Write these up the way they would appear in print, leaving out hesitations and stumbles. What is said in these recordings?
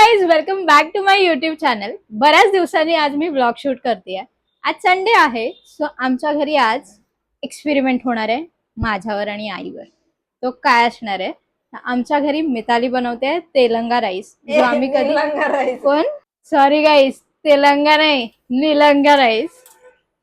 Guys, welcome back to my YouTube channel. बऱ्याच दिवसांनी आज मी ब्लॉग शूट करते. आज संडे आहे, सो आमच्या घरी आज एक्सपेरिमेंट होणार आहे माझ्यावर आणि आईवर. तो काय असणार आहे, आमच्या घरी मिताली बनवते तेलंगा राईस, जो आम्ही कधी कोण सॉरी गाईज, तेलंगा नाही निलंगा राईस.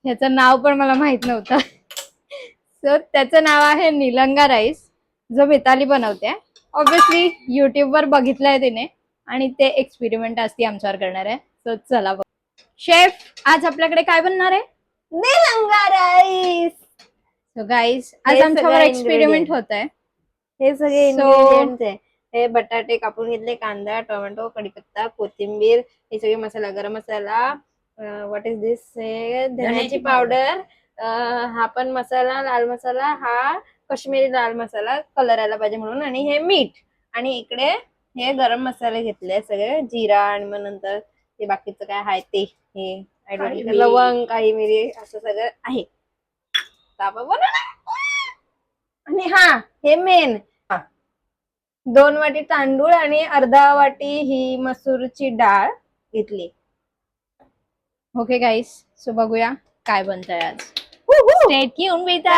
ह्याचं नाव पण मला माहित नव्हतं. सो त्याचं नाव आहे निलंगा राईस, जो मिताली बनवते. ऑब्विसली युट्यूब वर बघितलंय तिने आणि ते एक्सपेरिमेंट आज ती आमच्यावर करणार आहे. सो चला बघ. शेफ, आज आपल्याकडे काय बनणार आहे? निलंगा राईस. सो गाईज, आज आमच्यावर एक्सपेरिमेंट होत आहे. हे सगळे इन्ग्रेडियंट्स आहे. हे बटाटे कापून घेतले, कांदा, टोमॅटो, कढीपत्ता, कोथिंबीर, हे सगळे मसाला, गरम मसाला, व्हॉट इज दिस, हे धण्याची पावडर, हा पण मसाला, लाल मसाला, हा काश्मीरी लाल मसाला कलर यायला पाहिजे म्हणून, आणि हे मीठ, आणि इकडे हे गरम मसाले घेतले सगळे, जिरा, आणि मग नंतर ते बाकीचं काय आहे ते, हे लवंग, काही मिरी, असं सगळं आहे. आणि हा हे मेन, 2 वाटी तांदूळ आणि अर्धा वाटी ही मसूरची डाळ घेतली. ओके गाईस, सो बघूया काय बनतंय आज. स्टेट घेऊन बेटा.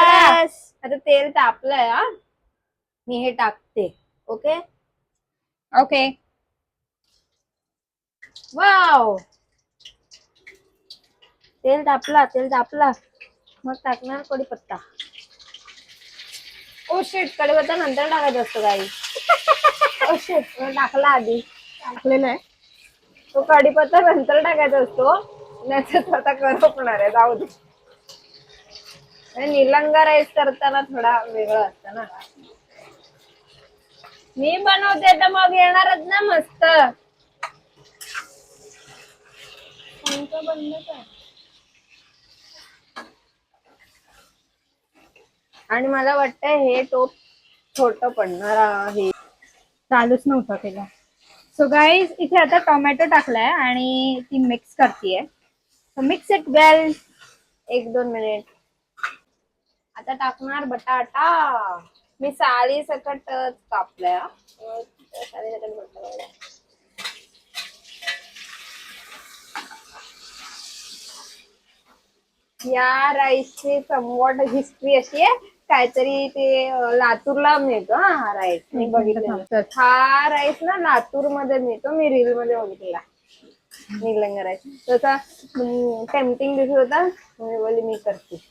आता तेल तापलंय, मी हे टाकते. Okay okay. वाव, तेल तापला, मग टाकणार कढीपत्ता. ओ शिट, कढीपत्ता नंतर टाकायचा असतो काही. ओ शिट, टाकला आधी. टाकलेलं आहे. तो कढीपत्ता नंतर टाकायचा असतो, नाहीतर स्वतः करपणार आहे. जाऊ दे. निलंगा राईस करताना थोडा वेगळं असतं ना. मी बनवते तर मग येणारच ना मस्त. आणि मला वाटतं हे टोप छोट पडणार आहे. चालूच नव्हतं त्याला. सो गाईज, इथे आता टोमॅटो टाकलाय आणि ती मिक्स करतेय. So mix it well. 1-2 minute. आता टाकणार बटाटा. मी साली सकट कापलाय. या राईसची समवॉट हिस्ट्री अशी आहे, काहीतरी ते लातूरला मिळतो हा राईस. मी बघितलं. हा राईस ना लातूर मध्ये मिळतो, मी रील मध्ये बघितलेला निलंगा राईस. तसा टेम्पटिंग दिसत होता, मी बोलली मी करते.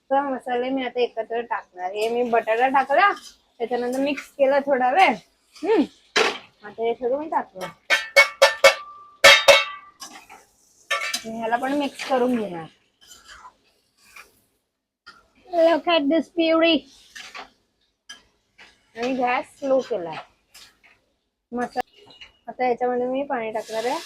तर मसाले मी आता एकत्र टाकणार. हे मी बटाटा टाकला, त्याच्यानंतर मिक्स केलं थोडा वेळ. आता हे सगळं मी टाकलं. ह्याला पण मिक्स करून घेणार. Look at this beauty. आणि गॅस स्लो केलाय. मसाला आता याच्यामध्ये मी पाणी टाकणार आहे.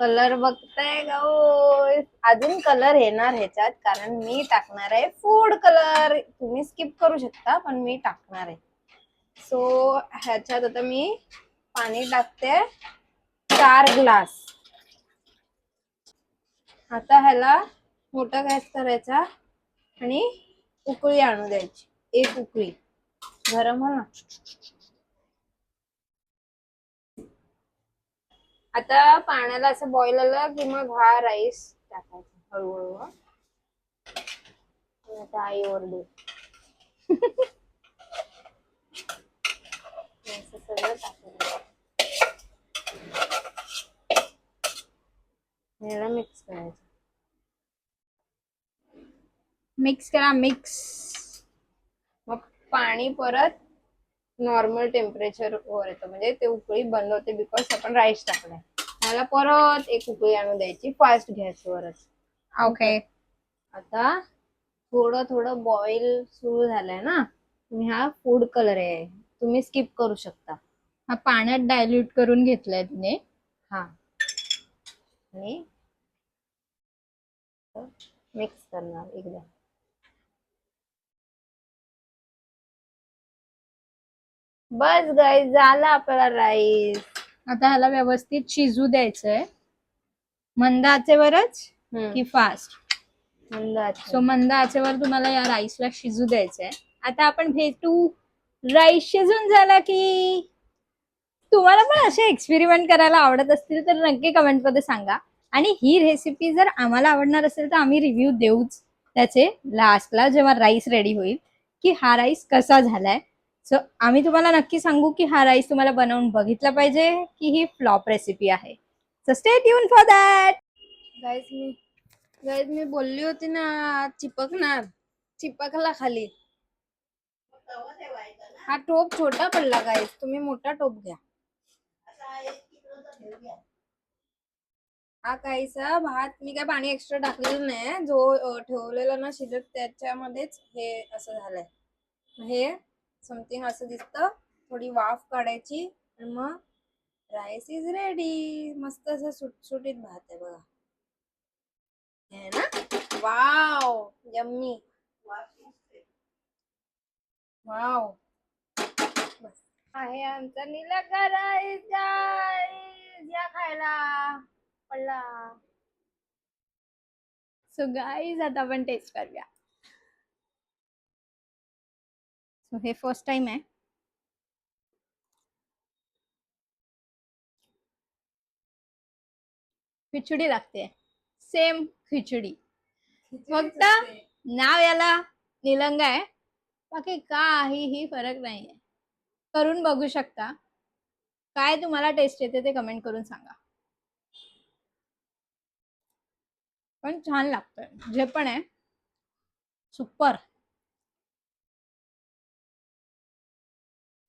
कलर बघताय गाऊस, अजून कलर येणार ह्याच्यात, कारण मी टाकणार आहे फूड कलर. तुम्ही स्किप करू शकता, पण मी टाकणार आहे. सो ह्याच्यात आता मी पाणी टाकते 4 ग्लास. आता ह्याला मोठा गॅस करायचा आणि उकळी आणू द्यायची. 1 उकळी गरम हो ना. आता पाण्याला असं बॉईल आलं की मग हा राईस टाकायचा हळूहळू. आता आई ओरडे. असं सगळं टाकायचं. याला मिक्स करायचं. मिक्स करा, मिक्स. मग पाणी परत नॉर्मल टेम्परेचर वर येतं, म्हणजे ते उकळी बंद होते, बिकॉज आपण राईस टाकलाय. त्याला परत 1 उकळी आणून द्यायची फास्ट गॅसवरच. ओके. आता थोडं थोडं बॉईल सुरू झालंय ना, हा फूड कलर आहे, तुम्ही स्किप करू शकता. हा पाण्यात डायल्यूट करून घेतलाय तिने. हा, आणि मिक्स करणार एकदा. बस गाईस, झाला आपला राईस. आता ह्याला व्यवस्थित शिजू द्यायचंय. मंद आचेवरच की फास्ट? मंद आचेवर. सो मंद आचेवर तुम्हाला या राईसला शिजू द्यायचंय. आता आपण भेटू राईस शिजून झाला की. तुम्हाला पण असे एक्सपेरिमेंट करायला आवडत असतील तर नक्की कमेंट मध्ये सांगा. आणि ही रेसिपी जर आम्हाला आवडणार असेल तर आम्ही रिव्ह्यू देऊच त्याचे लास्टला, जेव्हा राईस रेडी होईल, की हा राईस कसा झालाय. सो आम्ही तुम्हाला नक्की सांगू की हा राईस तुम्हाला बनवून बघितला पाहिजे की ही फ्लॉप रेसिपी आहे. So stay tune for that. Guys मी बोलली होती ना चिपकणार, चिपकला खाली. हा टोप छोटा पडला गाईज, तुम्ही मोठा टोप घ्या. हा काहीसा भात मी काय पाणी एक्स्ट्रा टाकलेलं नाही, जो ठेवलेला ना शिजत त्याच्यामध्येच हे असं झालंय. हे समथिंग असं दिसतं. थोडी वाफ काढायची आणि मग राईस इज रेडी. मस्त असं सुटसुटीत भात आहे बघा, है ना. Wow, yummy. वाव, आहे आमचा निलका राईस गाईस, या खायला. पडला. सो गाईज आता आपण टेस्ट करूया. सो हे फर्स्ट टाइम आहे. खिचडी लागते, सेम खिचडी, फक्त नाव याला निलंगा आहे, बाकी काहीही फरक नाहीये. करून बघू शकता. काय तुम्हाला टेस्ट येते ते कमेंट करून सांगा. पण छान लागतंय जे पण आहे, सुपर.